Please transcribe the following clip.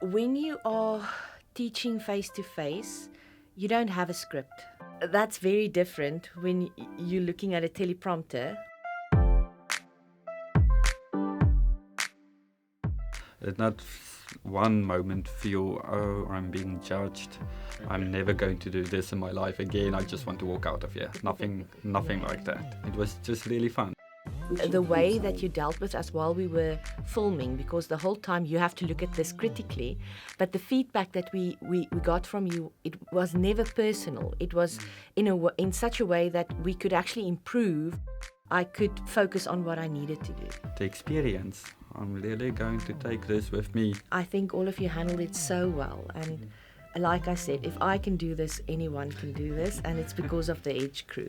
When you are teaching face-to-face, you don't have a script. That's very different when you're looking at a teleprompter. At not one moment feel, oh, I'm being judged. I'm never going to do this in my life again. I just want to walk out of here. Nothing like that. It was just really fun. The way that you dealt with us while we were filming, because the whole time you have to look at this critically, but the feedback that we got from you, it was never personal. It was in such a way that we could actually improve. I could focus on what I needed to do. The experience, I'm really going to take this with me. I think all of you handled it so well, and like I said, if I can do this, anyone can do this, and it's because of the Edge crew.